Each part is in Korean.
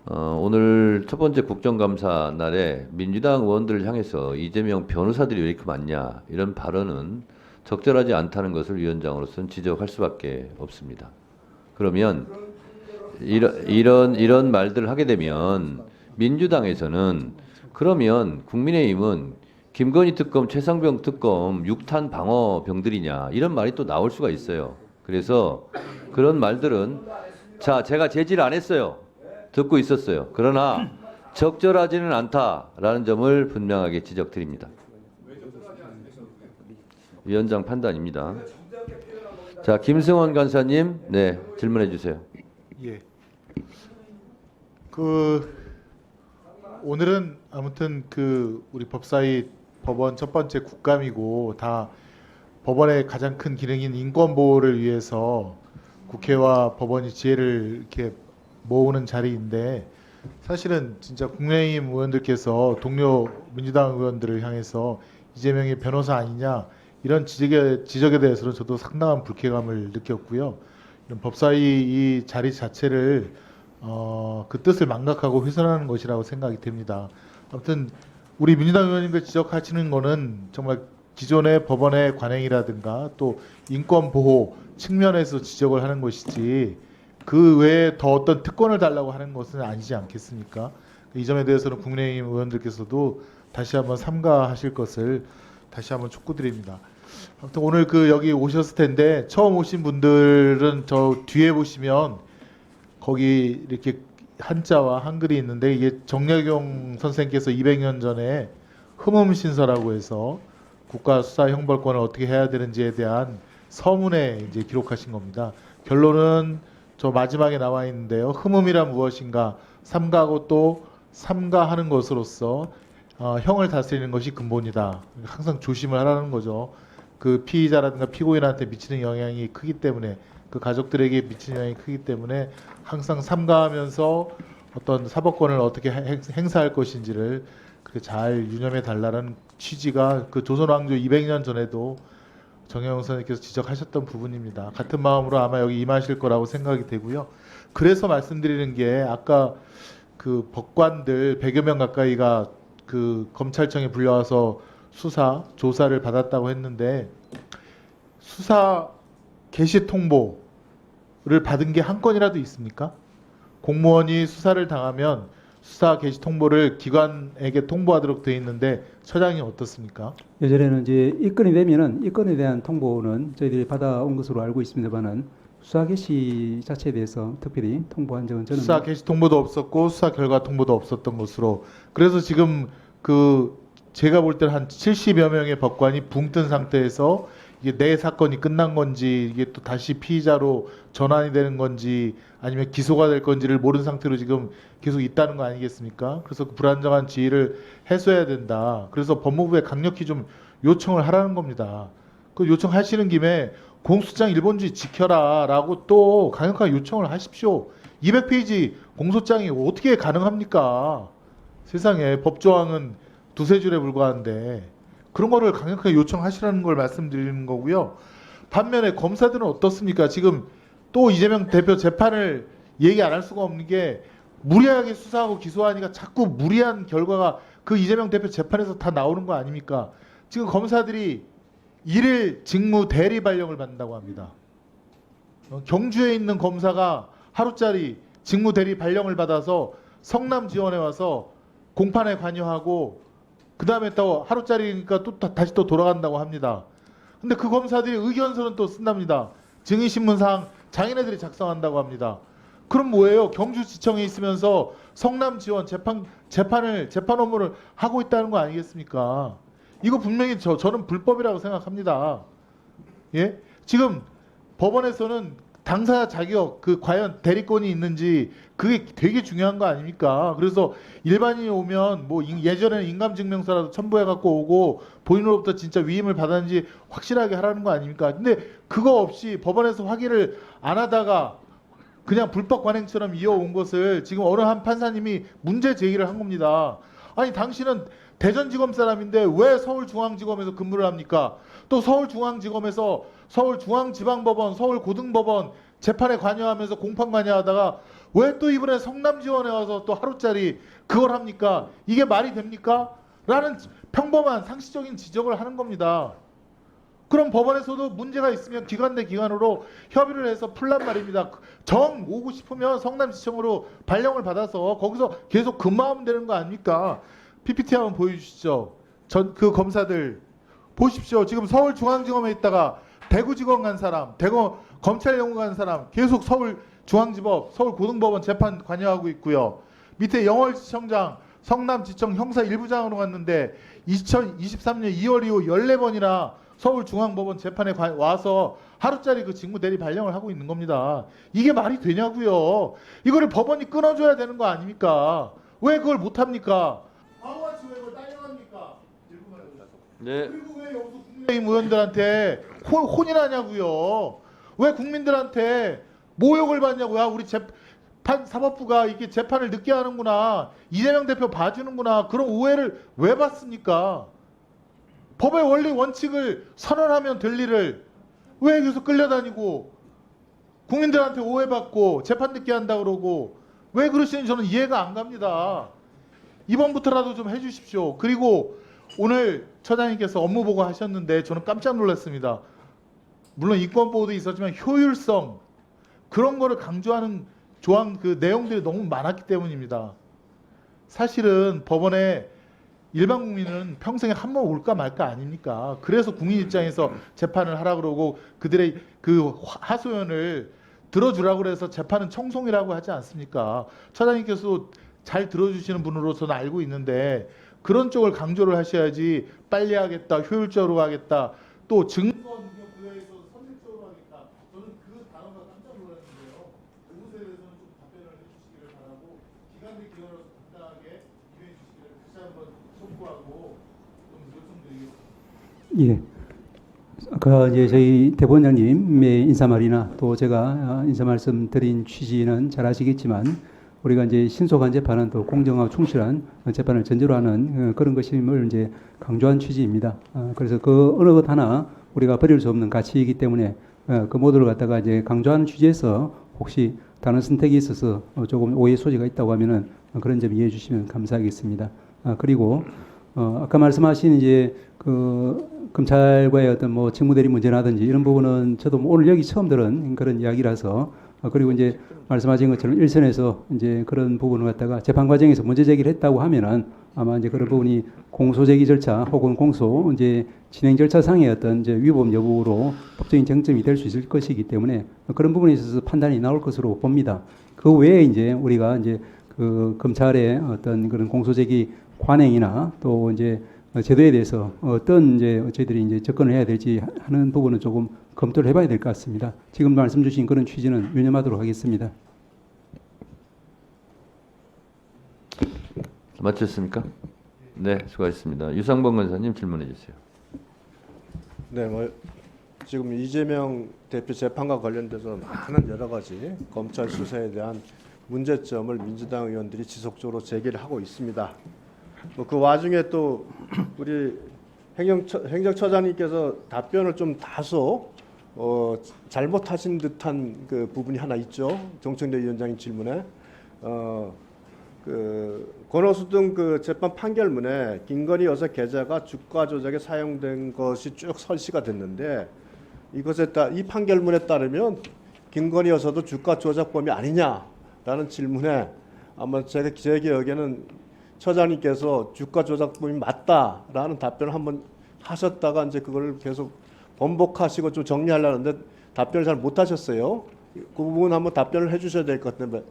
오늘 첫 번째 국정감사 날에 민주당 의원들을 향해서 이재명 변호사들이 왜 이렇게 많냐 이런 발언은 적절하지 않다는 것을 위원장으로서는 지적할 수밖에 없습니다. 그러면 이런 말들을 하게 되면 민주당에서는 그러면 국민의힘은 김건희 특검, 최상병 특검 6탄 방어병들이냐 이런 말이 또 나올 수가 있어요. 그래서 그런 말들은 제가 제지를 안 했어요. 듣고 있었어요. 그러나 적절하지는 않다라는 점을 분명하게 지적드립니다. 위원장 판단입니다. 자, 김승원 간사님, 네, 질문해 주세요. 예. 오늘은 아무튼 우리 법사위 법원 첫 번째 국감이고 다 법원의 가장 큰 기능인 인권 보호를 위해서 국회와 법원이 지혜를 이렇게 모으는 자리인데 사실은 진짜 국민의힘 의원들께서 동료 민주당 의원들을 향해서 이재명이 변호사 아니냐 이런 지적에 대해서는 저도 상당한 불쾌감을 느꼈고요. 이런 법사위 이 자리 자체를 그 뜻을 망각하고 훼손하는 것이라고 생각이 됩니다. 아무튼 우리 민주당 의원님들 지적하시는 거는 정말 기존의 법원의 관행이라든가 또 인권 보호 측면에서 지적을 하는 것이지 그 외에 더 어떤 특권을 달라고 하는 것은 아니지 않겠습니까? 이 점에 대해서는 국민의힘 의원들께서도 다시 한번 삼가하실 것을 다시 한번 촉구드립니다. 아무튼 오늘 여기 오셨을 텐데 처음 오신 분들은 저 뒤에 보시면 거기 이렇게 한자와 한글이 있는데 이게 정약용 선생께서 200년 전에 흠음신서라고 해서 국가수사형벌권을 어떻게 해야 되는지에 대한 서문에 이제 기록하신 겁니다. 결론은 저 마지막에 나와 있는데요. 흠음이란 무엇인가 삼가하고 또 삼가하는 것으로서 형을 다스리는 것이 근본이다. 항상 조심을 하라는 거죠. 그 피의자라든가 피고인한테 미치는 영향이 크기 때문에 그 가족들에게 미치는 영향이 크기 때문에 항상 삼가하면서 어떤 사법권을 어떻게 행사할 것인지를 그렇게 잘 유념해 달라는 취지가 그 조선 왕조 200년 전에도 정영훈 선생님께서 지적하셨던 부분입니다. 같은 마음으로 아마 여기 임하실 거라고 생각이 되고요. 그래서 말씀드리는 게 아까 그 법관들 100여 명 가까이가 그 검찰청에 불려와서 조사를 받았다고 했는데 수사 개시 통보를 받은 게 한 건이라도 있습니까? 공무원이 수사를 당하면 수사 개시 통보를 기관에게 통보하도록 되어 있는데 처장이 어떻습니까? 예전에는 이제 입건이 되면은 입건에 대한 통보는 저희들이 받아온 것으로 알고 있습니다만은 수사 개시 자체에 대해서 특별히 통보한 적은 저는 수사 개시 통보도 없었고 수사 결과 통보도 없었던 것으로 그래서 지금 제가 볼 때는 한 70여 명의 법관이 붕 뜬 상태에서 이게 내 사건이 끝난 건지 이게 또 다시 피의자로 전환이 되는 건지 아니면 기소가 될 건지를 모르는 상태로 지금 계속 있다는 거 아니겠습니까? 그래서 그 불안정한 지위를 해소해야 된다. 그래서 법무부에 강력히 좀 요청을 하라는 겁니다. 그 요청하시는 김에 공소장 일본주의 지켜라라고 또 강력하게 요청을 하십시오. 200페이지 공소장이 어떻게 가능합니까? 세상에 법조항은 두세 줄에 불과한데 그런 거를 강력하게 요청하시라는 걸 말씀드리는 거고요. 반면에 검사들은 어떻습니까? 지금 또 이재명 대표 재판을 얘기 안 할 수가 없는 게 무리하게 수사하고 기소하니까 자꾸 무리한 결과가 그 이재명 대표 재판에서 다 나오는 거 아닙니까? 지금 검사들이 일일 직무 대리 발령을 받는다고 합니다. 경주에 있는 검사가 하루짜리 직무 대리 발령을 받아서 성남 지원에 와서 공판에 관여하고 그 다음에 또 하루짜리니까 또 다시 또 돌아간다고 합니다. 근데 그 검사들이 의견서는 또 쓴답니다. 증인신문상 장인애들이 작성한다고 합니다. 그럼 뭐예요? 경주지청에 있으면서 성남 지원 재판 업무를 하고 있다는 거 아니겠습니까? 이거 분명히 저는 불법이라고 생각합니다. 예? 지금 법원에서는 당사자 자격 과연 대리권이 있는지 그게 되게 중요한 거 아닙니까? 그래서 일반인이 오면 뭐 예전에는 인감증명서라도 첨부해 갖고 오고 본인으로부터 진짜 위임을 받았는지 확실하게 하라는 거 아닙니까? 근데 그거 없이 법원에서 확인을 안 하다가 그냥 불법 관행처럼 이어온 것을 지금 어느 한 판사님이 문제 제기를 한 겁니다. 아니 당신은 대전지검 사람인데 왜 서울중앙지검에서 근무를 합니까? 또 서울중앙지검에서 서울중앙지방법원, 서울고등법원 재판에 관여하면서 공판 관여하다가 왜 또 이번에 성남 지원에 와서 또 하루짜리 그걸 합니까? 이게 말이 됩니까? 라는 평범한 상식적인 지적을 하는 겁니다. 그럼 법원에서도 문제가 있으면 기관 대 기관으로 협의를 해서 풀란 말입니다. 정 오고 싶으면 성남지청으로 발령을 받아서 거기서 계속 근무하면 되는 거 아닙니까? PPT 한번 보여주시죠. 그 검사들 보십시오. 지금 서울중앙지검에 있다가 대구지검 간 사람, 대구 검찰연구 간 사람 계속 서울중앙지법, 서울고등법원 재판 관여하고 있고요. 밑에 영월지청장, 성남지청 형사 1부장으로 갔는데 2023년 2월 이후 14번이나 서울중앙법원 재판에 와서 하루짜리 그 직무 대리 발령을 하고 있는 겁니다. 이게 말이 되냐고요. 이거를 법원이 끊어줘야 되는 거 아닙니까? 왜 그걸 못합니까? 바보같이 왜 그걸 딸려합니까? 네. 그리고 왜 여기서 국민의힘 의원들한테 혼이나냐고요. 왜 국민들한테 모욕을 받냐고요. 아, 우리 사법부가 이게 재판을 늦게 하는구나. 이재명 대표 봐주는구나. 그런 오해를 왜 받습니까? 법의 원리 원칙을 선언하면 될 일을 왜 계속 끌려다니고 국민들한테 오해받고 재판 늦게 한다 그러고 왜 그러시는지 저는 이해가 안 갑니다. 이번부터라도 좀 해주십시오. 그리고 오늘 처장님께서 업무 보고 하셨는데 저는 깜짝 놀랐습니다. 물론 인권보호도 있었지만 효율성 그런 거를 강조하는 조항 그 내용들이 너무 많았기 때문입니다. 사실은 법원에 일반 국민은 평생에 한 번 올까 말까 아닙니까? 그래서 국민 입장에서 재판을 하라 그러고 그들의 그 하소연을 들어주라고 그래서 재판은 청송이라고 하지 않습니까? 처장님께서도 잘 들어주시는 분으로 저는 알고 있는데 그런 쪽을 강조를 하셔야지 빨리 하겠다, 효율적으로 하겠다, 또 증거 능력 부여에 있어서 선택적으로 하겠다. 저는 그 단어가 깜짝 놀랐는데요. 그것에 대해서는 좀 답변을 해주시기를 바라고 기관 대 기관으로서 당당하게 임해 주시기를 다시 한번 촉구하고 좀 요청드리겠습니다. 예. 그 이제 저희 대법원장님의 인사말이나 또 제가 인사 말씀 드린 취지는 잘 아시겠지만 우리가 이제 신속한 재판은 또 공정하고 충실한 재판을 전제로 하는 그런 것임을 이제 강조한 취지입니다. 그래서 그 어느 것 하나 우리가 버릴 수 없는 가치이기 때문에 그 모두를 갖다가 이제 강조하는 취지에서 혹시 다른 선택이 있어서 조금 오해 소지가 있다고 하면은 그런 점 이해해 주시면 감사하겠습니다. 그리고 아까 말씀하신 이제 그 검찰과의 어떤 뭐 직무대리 문제라든지 이런 부분은 저도 뭐 오늘 여기 처음 들은 그런 이야기라서 그리고 이제 말씀하신 것처럼 일선에서 이제 그런 부분을 갖다가 재판 과정에서 문제 제기를 했다고 하면은 아마 이제 그런 부분이 공소 제기 절차 혹은 공소 이제 진행 절차상의 어떤 이제 위법 여부로 법적인 쟁점이 될 수 있을 것이기 때문에 그런 부분에 있어서 판단이 나올 것으로 봅니다. 그 외에 이제 우리가 이제 그 검찰의 어떤 그런 공소 제기 관행이나 또 이제 제도에 대해서 어떤 이제 저희들이 이제 접근을 해야 될지 하는 부분은 조금 검토를 해봐야 될 것 같습니다. 지금 말씀 주신 그런 취지는 유념하도록 하겠습니다. 마쳤습니까? 네, 수고하셨습니다. 유상범 권사님 질문해 주세요. 네, 뭐 지금 이재명 대표 재판과 관련돼서 많은 여러 가지 검찰 수사에 대한 문제점을 민주당 의원들이 지속적으로 제기를 하고 있습니다. 뭐 그 와중에 또 우리 행정처장님께서 답변을 좀 다소 잘못하신 듯한 그 부분이 하나 있죠. 정청래 위원장님 질문에 그 권오수 등 그 재판 판결문에 김건희 여사 계좌가 주가 조작에 사용된 것이 쭉 설시가 됐는데 이것에 이 판결문에 따르면 김건희 여사도 주가 조작범이 아니냐라는 질문에 아마 제 기억에는 처장님께서 주가 조작범이 맞다라는 답변을 한번 하셨다가 이제 그걸 계속 번복하시고 좀 정리하려는데 답변을 잘 못하셨어요. 그 부분 한번 답변을 해주셔야 될 것 같은데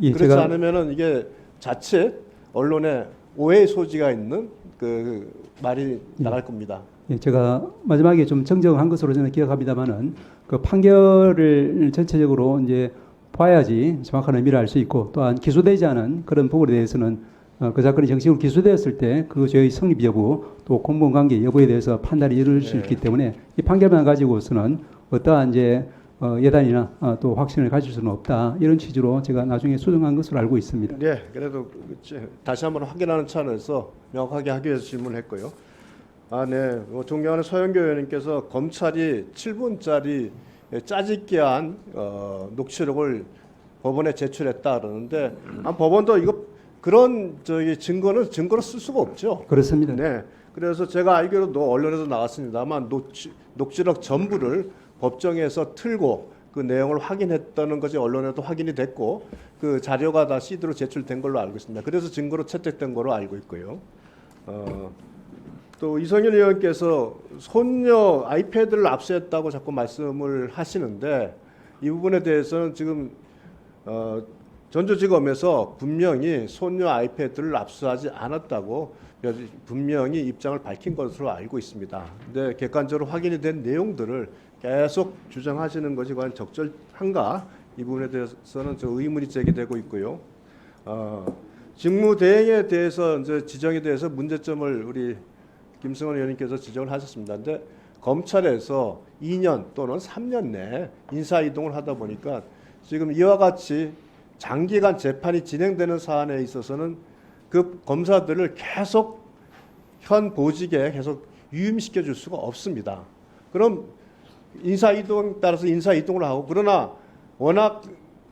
예, 그렇지 않으면은 이게 자칫 언론에 오해의 소지가 있는 그 말이 나갈 겁니다. 예, 제가 마지막에 좀 정정한 것으로 저는 기억합니다만은 그 판결을 전체적으로 이제 봐야지 정확한 의미를 알 수 있고 또한 기소되지 않은 그런 부분에 대해서는 그 사건이 정식으로 기소되었을 때 그 죄의 성립 여부 또 공무원 관계 여부에 대해서 판단이 이룰 수 있기 때문에 이 판결만 가지고서는 어떠한 이제 예단이나 또 확신을 가질 수는 없다 이런 취지로 제가 나중에 수정한 것으로 알고 있습니다. 네, 그래도 다시 한번 확인하는 차원에서 명확하게 하기 위해서 질문했고요. 네, 존경하는 서영교 의원님께서 검찰이 7분짜리 짜집기한 녹취록을 법원에 제출했다 그러는데 법원도 이거 그런 증거로 쓸 수가 없죠. 그렇습니다. 네. 그래서 제가 알기로도 언론에서 나왔습니다만 녹취록 전부를 법정에서 틀고 그 내용을 확인했다는 것이 언론에도 확인이 됐고 그 자료가 다 CD로 제출된 걸로 알고 있습니다. 그래서 증거로 채택된 걸로 알고 있고요. 또 이성윤 의원께서 손녀 아이패드를 압수했다고 자꾸 말씀을 하시는데 이 부분에 대해서는 지금 전주지검에서 분명히 손녀 아이패드를 압수하지 않았다고 분명히 입장을 밝힌 것으로 알고 있습니다. 근데 객관적으로 확인이 된 내용들을 계속 주장하시는 것이 과연 적절한가 이 부분에 대해서는 저 의문이 제기되고 있고요. 직무대행에 대해서 이제 지정에 대해서 문제점을 우리 김승원 의원님께서 지적을 하셨습니다. 근데 검찰에서 2년 또는 3년 내에 인사 이동을 하다 보니까 지금 이와 같이 장기간 재판이 진행되는 사안에 있어서는 그 검사들을 계속 현 보직에 계속 유임시켜 줄 수가 없습니다. 그럼 인사 이동 따라서 인사 이동을 하고 그러나 워낙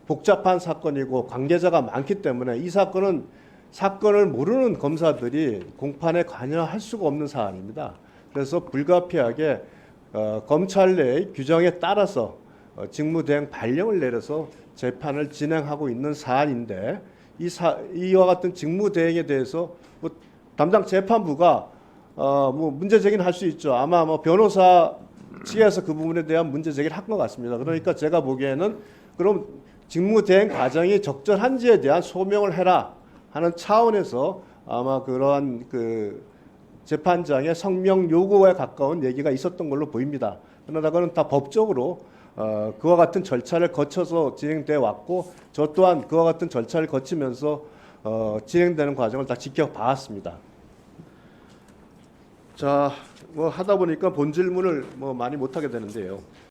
복잡한 사건이고 관계자가 많기 때문에 이 사건을 모르는 검사들이 공판에 관여할 수가 없는 사안입니다. 그래서 불가피하게 검찰 내의 규정에 따라서 직무대행 발령을 내려서 재판을 진행하고 있는 사안인데 이와 같은 직무대행에 대해서 뭐 담당 재판부가 뭐 문제 제기는 할 수 있죠. 아마 뭐 변호사 측에서 그 부분에 대한 문제 제기를 한 것 같습니다. 그러니까 제가 보기에는 그럼 직무대행 과정이 적절한지에 대한 소명을 해라 하는 차원에서 아마 그러한 그 재판장의 성명 요구에 가까운 얘기가 있었던 걸로 보입니다. 그러나 그건 다 법적으로 그와 같은 절차를 거쳐서 진행돼 왔고 저 또한 그와 같은 절차를 거치면서 진행되는 과정을 다 지켜봤습니다. 자, 뭐 하다 보니까 본 질문을 뭐 많이 못 하게 되는데요.